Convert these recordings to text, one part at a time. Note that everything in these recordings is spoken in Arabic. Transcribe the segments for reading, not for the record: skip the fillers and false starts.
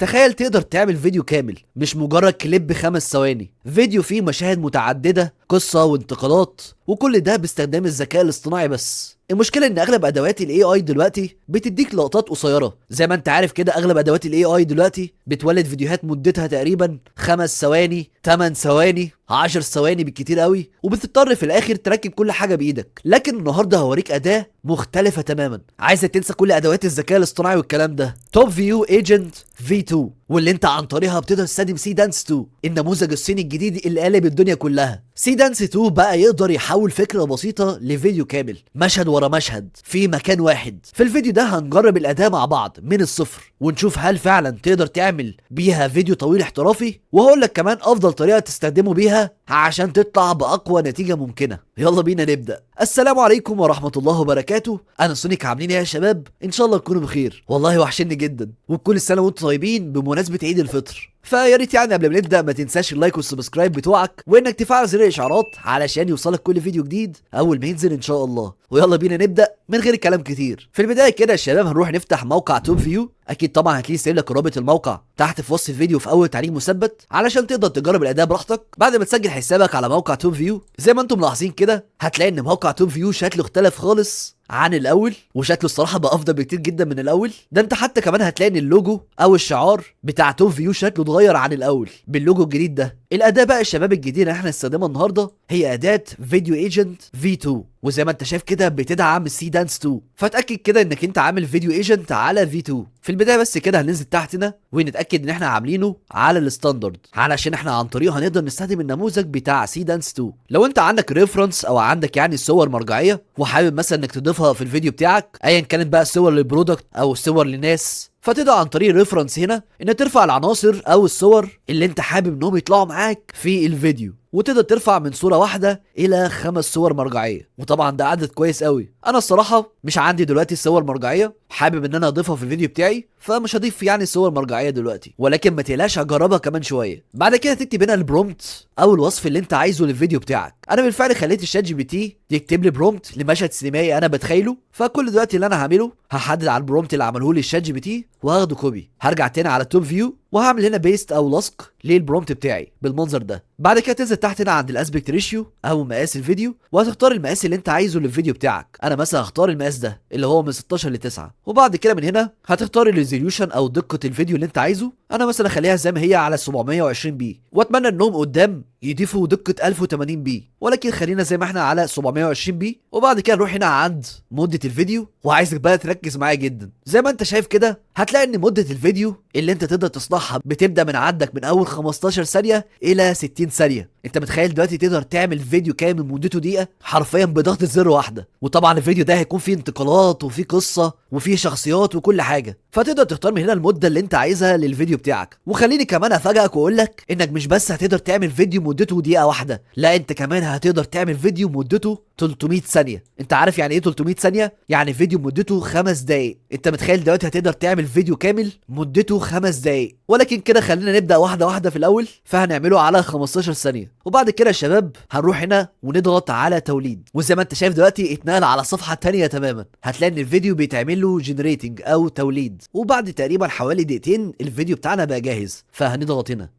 تخيل تقدر تعمل فيديو كامل مش مجرد كليب 5 ثواني، فيديو فيه مشاهد متعددة، قصة وانتقالات، وكل ده باستخدام الذكاء الاصطناعي بس. المشكله ان اغلب ادوات الاي اي دلوقتي بتديك لقطات قصيره، زي ما انت عارف كده اغلب ادوات الاي اي دلوقتي بتولد فيديوهات مدتها تقريبا 5 ثواني، 8 ثواني، 10 ثواني بالكتير قوي، وبتضطر في الاخر تركب كل حاجه بايدك. لكن النهارده هوريك اداه مختلفه تماما، عايزك تنسى كل ادوات الذكاء الاصطناعي والكلام ده. توب فيو ايجنت V2، واللي انت عن طريقها بتقدر تستخدم سي دانس 2، النموذج الصيني الجديد اللي قالب الدنيا كلها. سي دانس 2 بقى يقدر يحول فكره بسيطه لفيديو كامل، مشهد ورا مشهد في مكان واحد. في الفيديو ده هنجرب الاداه مع بعض من الصفر، ونشوف هل فعلا تقدر تعمل بيها فيديو طويل احترافي، وهقول لك كمان افضل طريقه تستخدمه بيها عشان تطلع باقوى نتيجه ممكنه. يلا بينا نبدا. السلام عليكم ورحمه الله وبركاته، انا سونيك. عاملين ايه يا شباب؟ ان شاء الله تكونوا بخير، والله وحشني جدا، وكل سنه وانتم طيبين بمناسبه عيد الفطر. فيا ريت يعني قبل ما نبدا ما تنساش اللايك والسبسكرايب بتوعك، وانك تفعل زر الاشعارات علشان يوصلك كل فيديو جديد اول ما ينزل ان شاء الله. ويلا بينا نبدا من غير كلام كتير. في البدايه كده يا شباب هنروح نفتح موقع توب فيو، اكيد طبعا هتلاقيه سايب لك رابط الموقع تحت في وصف الفيديو في اول تعليق مثبت علشان تقدر تجرب الاداء براحتك بعد ما تسجل حسابك على موقع توب فيو. زي ما انتم ملاحظين كده هتلاقي ان موقع توب فيو شكله اختلف خالص عن الاول، وشكله الصراحه بقى افضل بكتير جدا من الاول. ده انت حتى كمان هتلاقي ان اللوجو او الشعار بتاع توب فيو شكله اتغير عن الاول باللوجو الجديد ده. الاداه بقى الشباب الجديده اللي احنا هنستخدمها النهارده هي اداه فيديو ايجنت V2، وزي ما انت شايف كده بتدعم السي دانس 2، فاتاكد كده انك انت عامل فيديو ايجنت على V2. في البدايه بس كده هننزل تحت هنا ونتاكد ان احنا عاملينه على الستاندرد، علشان احنا عن طريقه هنقدر نستخدم النموذج بتاع سي دانس 2. لو انت عندك ريفرنس او عندك يعني صور مرجعيه وحابب مثلا انك تضيفها في الفيديو بتاعك، ايا كانت بقى صور للبرودكت او صور للناس، فتقدر عن طريق الريفرنس هنا انك ترفع العناصر او الصور اللي انت حابب انهم يطلعوا معاك في الفيديو، وتقدر ترفع من صورة واحدة إلى 5 صور مرجعية. وطبعا ده عدد كويس قوي. أنا الصراحة مش عندي دلوقتي صور مرجعية حابب إن أنا أضيفها في الفيديو بتاعي، فمش هضيف يعني صور مرجعية دلوقتي، ولكن ما تقلقش هجربها كمان شوية. بعد كده تكتب هنا البرومبت أو الوصف اللي أنت عايزه للفيديو بتاعك. أنا بالفعل خليت الشات جي بي تي يكتب لي برومبت لمشهد سينمائي أنا بتخيله، فكل دلوقتي اللي أنا هعمله هحدد على البرومبت اللي عمله لي الشات جي بي تي وهاخده كوبي، هرجع تاني على التوب فيو وهعمل هنا بيست او لصق للبرومبت بتاعي بالمنظر ده. بعد كده تنزل تحت هنا عند الاسبكت ريشيو او مقاس الفيديو، وهتختار المقاس اللي انت عايزه للفيديو بتاعك. انا مثلا هختار المقاس ده اللي هو من 16 ل 9. وبعد كده من هنا هتختار الريزوليوشن او دقه الفيديو اللي انت عايزه. انا مثلا اخليها زي ما هي على 720 بي، واتمنى انهم قدام يضيفوا دقه 1080 بي، ولكن خلينا زي ما احنا على 720 بي. وبعد كده نروح هنا عند مده الفيديو، وعايزك بقى تركز معايا جدا. زي ما انت شايف كده هتلاقي ان مده الفيديو اللي انت تقدر تصنعها بتبدا من عندك من اول 15 ثانيه الى 60 ثانيه. انت متخيل دلوقتي تقدر تعمل فيديو كامل مدته دقيقه حرفيا بضغطه زر واحده؟ وطبعا الفيديو ده هيكون فيه انتقالات وفيه قصه وفيه شخصيات وكل حاجه، فتقدر تختار من هنا المده اللي انت عايزها للفيديو بتاعك. وخليني كمان افاجئك واقول لك انك مش بس هتقدر تعمل فيديو مدته دقيقه واحده، لا انت كمان هتقدر تعمل فيديو مدته 300 ثانيه. انت عارف يعني ايه 300 ثانيه؟ يعني فيديو مدته 5 دقايق. انت متخيل دلوقتي هتقدر تعمل فيديو كامل مدته 5 دقايق؟ ولكن كده خلينا نبدا واحده واحده في الاول، فهنعمله على 15 ثانيه. وبعد كده يا شباب هنروح هنا ونضغط على توليد، وزي ما انت شايف دلوقتي اتنقل على صفحه تانية تماما. هتلاقي ان الفيديو بيتعمل له جنريتنج او توليد، وبعد تقريبا حوالي دقيقتين الفيديو بتاعنا بقى جاهز. فهنضغط هنا.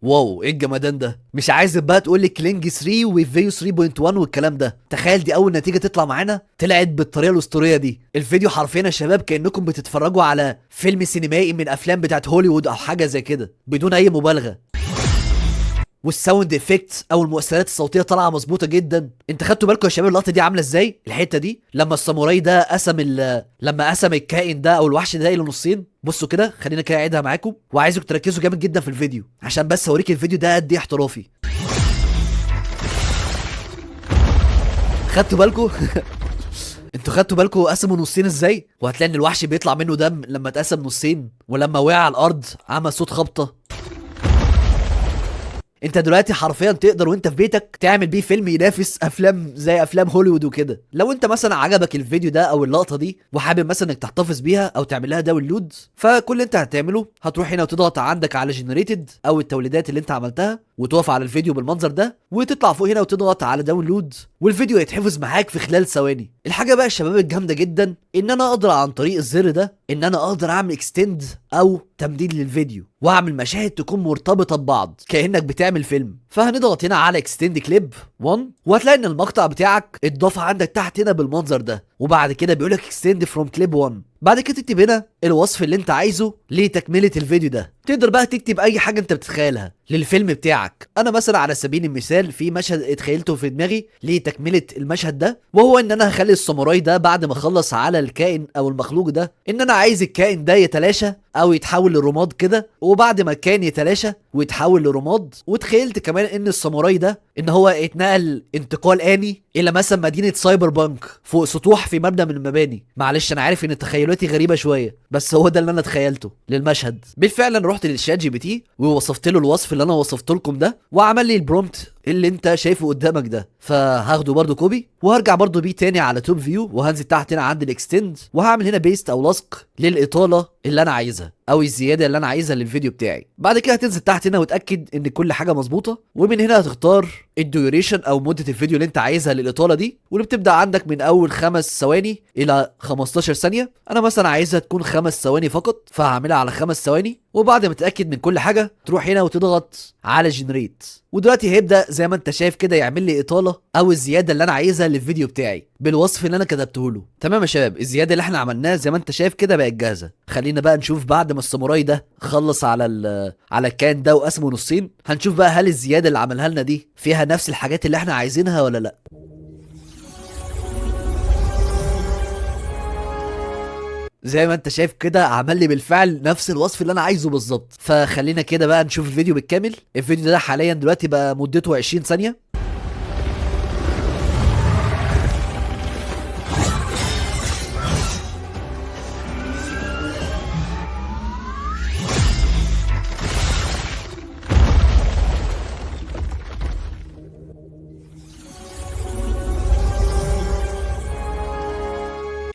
واو ايه الجمدان ده؟ مش عايزك بقى تقول لي كلينج 3 وفيو 3.1 والكلام ده. تخيل دي اول نتيجه تطلع معانا طلعت بالطريقه الاسطوريه دي. الفيديو حرفيا يا شباب كانكم بتتفرجوا على فيلم سينمائي من افلام بتاعت هوليوود او حاجه زي كده بدون اي مبالغه. والساوند افكت او المؤثرات الصوتيه طالعه مظبوطه جدا. انت خدتوا بالكم يا شباب اللقطه دي عامله ازاي؟ الحته دي لما الساموراي ده لما قسم الكائن ده او الوحش ده الى نصين. بصوا كده، خلينا كده اعيدها معاكم، وعايزكم تركزوا جامد جدا في الفيديو عشان بس اوريك الفيديو ده قد ايه احترافي. خدتوا بالكم؟ انتوا خدتوا بالكم قسموا نصين ازاي؟ وهتلاقي ان الوحش بيطلع منه دم لما اتقسم نصين، ولما وقع على الارض عمل صوت خبطه. انت دلوقتي حرفيا تقدر وانت في بيتك تعمل بيه فيلم ينافس افلام زي افلام هوليوود وكده. لو انت مثلا عجبك الفيديو ده او اللقطه دي وحابب مثلا انك تحتفظ بيها او تعمل لها داونلود، فكل اللي انت هتعمله هتروح هنا وتضغط عندك على جنريتد او التوليدات اللي انت عملتها، وتقف على الفيديو بالمنظر ده، وتطلع فوق هنا وتضغط على داونلود، والفيديو هيتحفظ معاك في خلال ثواني. الحاجه بقى الشباب الجامده جدا ان انا اقدر عن طريق الزر ده ان انا اقدر اعمل اكستند او تمديد للفيديو، واعمل مشاهد تكون مرتبطه ببعض كانك بتعمل فيلم. فهنضغط هنا على اكستند كليب 1، وهتلاقي ان المقطع بتاعك اتضاف عندك تحت هنا بالمنظر ده، وبعد كده بيقول لك اكستند فروم كليب 1. بعد كده تكتب هنا الوصف اللي انت عايزه لتكمله الفيديو ده. تقدر بقى تكتب اي حاجه انت بتتخيلها للفيلم بتاعك. انا مثلا على سبيل المثال في مشهد اتخيلته في دماغي لتكمله المشهد ده، وهو ان انا هخلي الساموراي ده بعد ما اخلص على الكائن او المخلوق ده، ان انا عايز الكائن ده يتلاشى او يتحول لرماد كده، وبعد ما الكائن يتلاشى ويتحول لرماد، وتخيلت كمان ان الساموراي ده ان هو اتنقل انتقال آني الى مثلا مدينه سايبر بانك فوق سطوح في مبنى من المباني. معلش انا عارف ان تخيلاتي غريبه شويه، بس هو ده اللي انا تخيلته للمشهد. بالفعل رحت للشات جي بي تي ووصفت له الوصف اللي انا وصفت لكم ده، وعمل لي البرومت اللي انت شايفه قدامك ده. فهاخده برضو كوبي وهرجع برضو بيه تاني على توب فيو، وهنزل تحت هنا عند الاكستند، وهعمل هنا بيست او لصق للاطاله اللي انا عايزها او الزياده اللي انا عايزها للفيديو بتاعي. بعد كده هتنزل تحت هنا وتاكد ان كل حاجه مظبوطه، ومن هنا هتختار الديوريشن او مده الفيديو اللي انت عايزها للاطاله دي، واللي بتبدا عندك من اول 5 ثواني الى 15 ثانيه. انا مثلا عايزها تكون 5 ثواني فقط، فهعملها على 5 ثواني. وبعد ما تتاكد من كل حاجه تروح هنا وتضغط على جنريت، ودلوقتي هيبدا زي ما انت شايف كده يعمل لي اطاله او الزياده اللي انا عايزها للفيديو بتاعي بالوصف اللي انا كتبته له. تمام يا شباب، الزياده اللي احنا عملناها زي ما انت شايف كده بقت جاهزه. خلينا بقى نشوف بعد ما الساموراي ده خلص على الكائن ده وقسمه نصين، هنشوف بقى هل الزياده اللي عملها لنا دي فيها نفس الحاجات اللي احنا عايزينها ولا لا. زي ما انت شايف كده عمل لي بالفعل نفس الوصف اللي انا عايزه بالظبط. فخلينا كده بقى نشوف الفيديو بالكامل. الفيديو ده حاليا دلوقتي بقى مدته 20 ثانيه.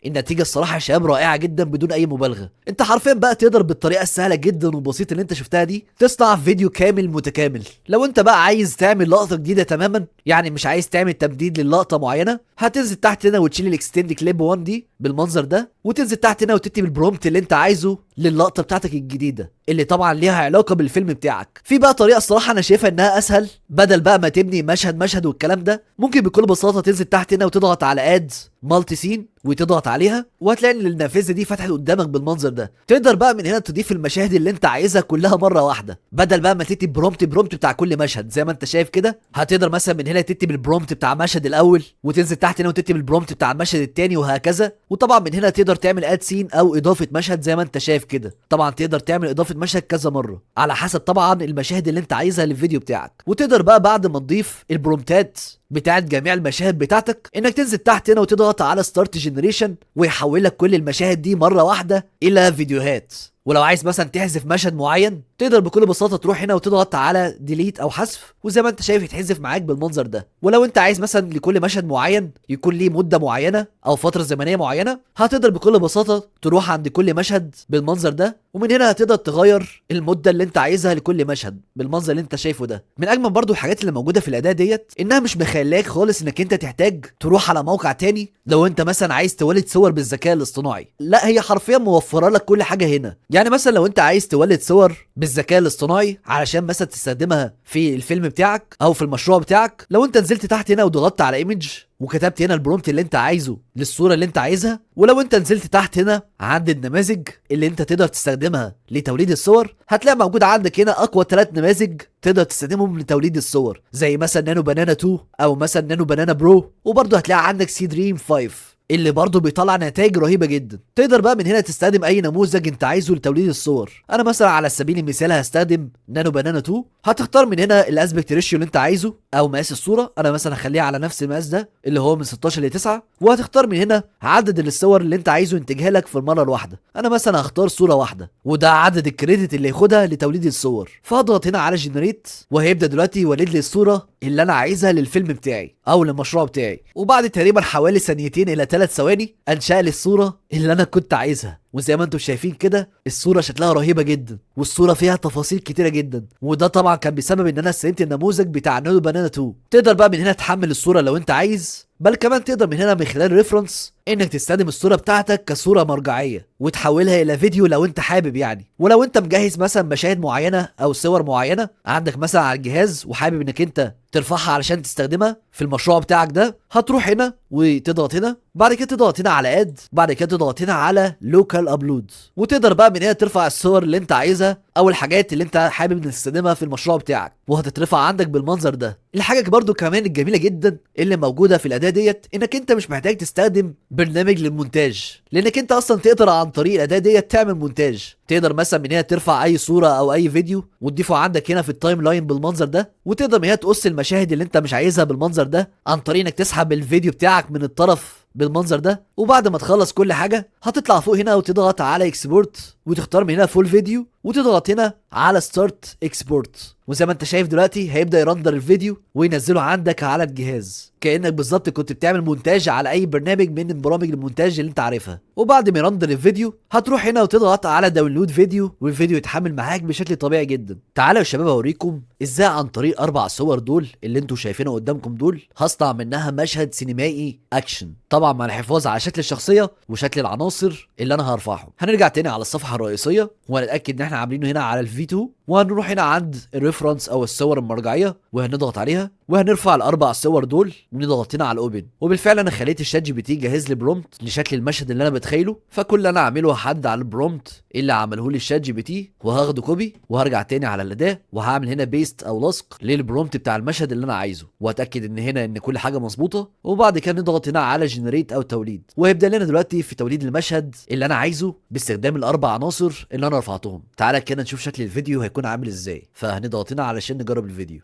النتيجه الصراحه يا شباب رائعه جدا بدون اي مبالغه. انت حرفيا بقى تقدر بالطريقه السهله جدا والبسيطه اللي انت شفتها دي تصنع فيديو كامل متكامل. لو انت بقى عايز تعمل لقطه جديده تماما، يعني مش عايز تعمل تمديد للقطه معينه، هتنزل تحت هنا وتشيل الاكستند كليب 1 دي بالمنظر ده، وتنزل تحت هنا وتكتب البرومت اللي انت عايزه للقطه بتاعتك الجديده اللي طبعا ليها علاقه بالفيلم بتاعك. في بقى طريقه الصراحه انا شايفها انها اسهل، بدل بقى ما تبني مشهد مشهد والكلام ده، ممكن بكل بساطه تنزل تحت هنا وتضغط على اد مالتي سين وتضغط عليها، وهتلاقي ان النافذه دي فتحت قدامك بالمنظر ده. تقدر بقى من هنا تضيف المشاهد اللي انت عايزها كلها مره واحده، بدل بقى ما تكتب برومت بتاع كل مشهد. زي ما انت شايف كده هتقدر مثلا من هنا تكتب البرومت بتاع المشهد الاول، وتنزل تحت هنا وتكتب البرومت بتاع المشهد الثاني، وهكذا. وطبعا من هنا تقدر تعمل اد سين او اضافه مشهد زي ما انت شايف كده. طبعا تقدر تعمل اضافه مشهد كذا مره على حسب طبعا المشاهد اللي انت عايزها للفيديو بتاعك. وتقدر بقى بعد ما تضيف البرومتات بتاعت جميع المشاهد بتاعتك انك تنزل تحت هنا وتضغط على ستارت جنريشن، ويحول لك كل المشاهد دي مره واحده الى فيديوهات. ولو عايز مثلا تحذف مشهد معين تقدر بكل بساطه تروح هنا وتضغط على ديليت او حذف، وزي ما انت شايف يتحذف معاك بالمنظر ده. ولو انت عايز مثلا لكل مشهد معين يكون ليه مده معينه او فتره زمنيه معينه، هتقدر بكل بساطه تروح عند كل مشهد بالمنظر ده، ومن هنا هتقدر تغير المده اللي انت عايزها لكل مشهد بالمنظر اللي انت شايفه ده. من اجمل برضو الحاجات اللي موجوده في الاداه ديت انها مش مخليك خالص انك انت تحتاج تروح على موقع تاني لو انت مثلا عايز تولد صور بالذكاء الاصطناعي. لا، هي حرفيا موفره لك كل حاجه هنا. يعني مثلا لو انت عايز تولد صور بالذكاء الاصطناعي علشان مثلا تستخدمها في الفيلم بتاعك او في المشروع بتاعك، لو انت نزلت تحت هنا وضغطت على ايمج وكتبت هنا البرومت اللي انت عايزه للصوره اللي انت عايزها، ولو انت نزلت تحت هنا عند النماذج اللي انت تقدر تستخدمها لتوليد الصور، هتلاقي موجود عندك هنا اقوى 3 نماذج تقدر تستخدمهم لتوليد الصور، زي مثلا نانو بانانا 2 او مثلا نانو بانانا برو، وبرضه هتلاقي عندك سي دريم 5. اللي برضه بيطلع نتائج رهيبه جدا. تقدر بقى من هنا تستخدم اي نموذج انت عايزه لتوليد الصور. انا مثلا على سبيل المثال هستخدم نانو بنانا 2. هتختار من هنا الاسبكت ريشيو اللي انت عايزه او مقاس الصوره. انا مثلا هخليها على نفس المقاس ده اللي هو من 16 ل 9. وهتختار من هنا عدد الصور اللي انت عايزه ينتجها لك في المره الواحده. انا مثلا هختار صوره واحده وده عدد الكريدت اللي ياخدها لتوليد الصور. فاضغط هنا على جنريت وهيبدا دلوقتي يولد لي الصوره اللي انا عايزها للفيلم بتاعي او للمشروع بتاعي. وبعد تقريبا حوالي ثانيتين الى 3 ثواني انشأ لي الصوره اللي انا كنت عايزها. وزي ما انتم شايفين كده الصوره شكلها رهيبه جدا والصوره فيها تفاصيل كتيره جدا. وده طبعا كان بسبب ان انا استخدمت النموذج بتاع نانو بنانا 2. تقدر بقى من هنا تحمل الصوره لو انت عايز، بل كمان تقدر من هنا من خلال ريفرنس انك تستخدم الصوره بتاعتك كصوره مرجعيه وتحولها الى فيديو لو انت حابب يعني. ولو انت مجهز مثلا مشاهد معينه او صور معينه عندك مثلا على الجهاز وحابب انك انت ترفعها علشان تستخدمها في المشروع بتاعك ده، هتروح هنا وتضغط هنا، بعد كده تضغط هنا على اد، بعد كده تضغط هنا على لوكال ابلود. وتقدر بقى من هنا ترفع الصور اللي انت عايزها او الحاجات اللي انت حابب تستخدمها في المشروع بتاعك وهتترفع عندك بالمنظر ده. الحاجه برضو كمان الجميله جدا اللي موجوده في الاداه ديت انك انت مش محتاج تستخدم برنامج للمونتاج، لانك انت اصلا تقدر عن طريق الاداه ديت تعمل مونتاج. تقدر مثلا من هنا ترفع اي صوره او اي فيديو وتضيفه عندك هنا في التايم لاين بالمنظر ده. وتقدر من هنا تقص المشاهد اللي انت مش عايزها بالمنظر ده عن طريق انك تسحب الفيديو بتاعك من الطرف بالمنظر ده. وبعد ما تخلص كل حاجه هتطلع فوق هنا وتضغط على اكسبورت وتختار من هنا فول فيديو وتضغط هنا على ستارت اكسبورت. وزي ما انت شايف دلوقتي هيبدا يرندر الفيديو وينزله عندك على الجهاز كانك بالظبط كنت بتعمل مونتاج على اي برنامج من برامج المونتاج اللي انت عارفها. وبعد ما يرندر الفيديو هتروح هنا وتضغط على داونلود فيديو والفيديو يتحمل معاك بشكل طبيعي جدا. تعالوا يا شباب اوريكم ازاي عن طريق 4 صور دول اللي انتوا شايفينه قدامكم دول هصنع منها مشهد سينمائي اكشن، طبعا مع الحفاظ على شكل الشخصيه وشكل العناصر اللي انا هرفعهم. هنرجع تاني على الصفحه الرئيسيه وهنتاكد ان احنا عاملينه هنا على الفي 2 وهنروح هنا عند الريفرنس او الصور المرجعيه وهنضغط عليها وهنرفع ال4 صور دول ونضغط هنا على الاوبن. وبالفعل انا خليت الشات جي بي تي جهز لي برومبت لشكل المشهد اللي انا بتخيله. فكل اللي انا اعمله هحدد على البرومبت اللي عمله لي الشات جي بي تي وهاخده كوبي وهرجع تاني على الاداه وهعمل هنا بيست او لصق للبرومبت بتاع المشهد اللي انا عايزه واتاكد ان هنا ان كل حاجه مظبوطه. وبعد كده نضغط هنا على جنريت او توليد وهيبدا لنا دلوقتي في توليد المشهد اللي انا عايزه باستخدام ال4 عناصر اللي انا رفعتهم. تعالى كده نشوف شكل الفيديو هيكون عامل ازاي. فهنضغط هنا علشان نجرب الفيديو.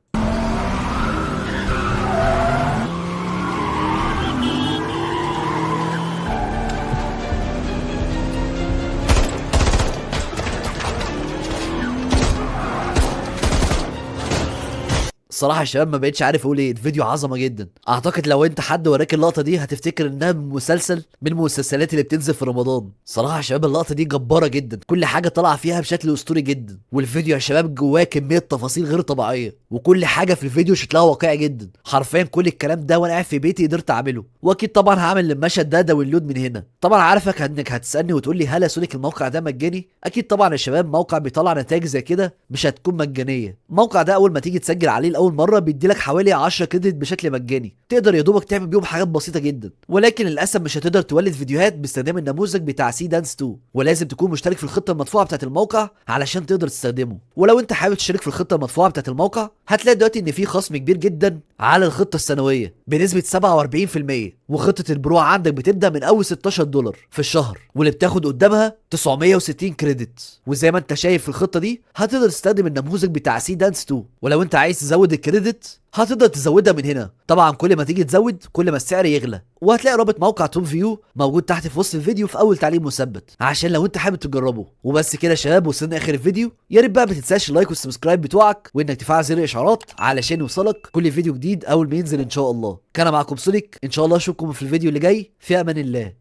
الصراحه يا شباب ما بقتش عارف اقول ايه، الفيديو عظمه جدا. اعتقد لو انت حد وراك اللقطه دي هتفتكر انها من مسلسل من المسلسلات اللي بتنزل في رمضان. صراحه يا شباب اللقطه دي جباره جدا، كل حاجه طالعه فيها بشكل اسطوري جدا. والفيديو يا شباب جواه كميه تفاصيل غير طبيعيه وكل حاجه في الفيديو شكلها واقعي جدا. حرفيا كل الكلام ده وانا قاعد في بيتي قدرت اعمله. واكيد طبعا هعمل المشهد ده داونلود من هنا. طبعا عارفك انك هتسالني وتقول لي هل يا سونيك الموقع ده مجاني؟ اكيد طبعا يا شباب موقع بيطلع نتائج زي كده مش هتكون مجانيه. الموقع ده اول ما تيجي تسجل عليه لاول مره بيديلك حوالي 10 كريدت بشكل مجاني تقدر يا دوبك تعمل بيهم حاجات بسيطه جدا. ولكن للاسف مش هتقدر تولد فيديوهات باستخدام النموذج بتاع سي دانس 2 ولازم تكون مشترك في الخطه المدفوعه بتاعه الموقع علشان تقدر تستخدمه. ولو انت حابب تشترك في الخطه المدفوعه بتاعه الموقع هتلاقي دلوقتي ان في خصم كبير جدا على الخطه السنويه بنسبه 47%. وخطه البرو عندك بتبدا من اول $16 في الشهر واللي بتاخد قدامها 960 كريدت. وزي ما انت شايف في الخطه دي هتقدر تستخدم النموذج بتاع سي دانس 2. ولو انت عايز تزود الكريدت هتقدر تزودها من هنا. طبعا كل ما تيجي تزود كل ما السعر يغلى. وهتلاقي رابط موقع توب فيو موجود تحت في وصف الفيديو في اول تعليق مثبت عشان لو انت حابب تجربه. وبس كده يا شباب وصلنا اخر الفيديو. يا ريت بقى ما تنساش اللايك والسبسكرايب بتوعك وانك تفعل زر الاشعارات علشان يوصلك كل فيديو جديد اول ما ينزل ان شاء الله. كان معاكم سونيك، ان شاء الله اشوفكم في الفيديو اللي جاي. في امان الله.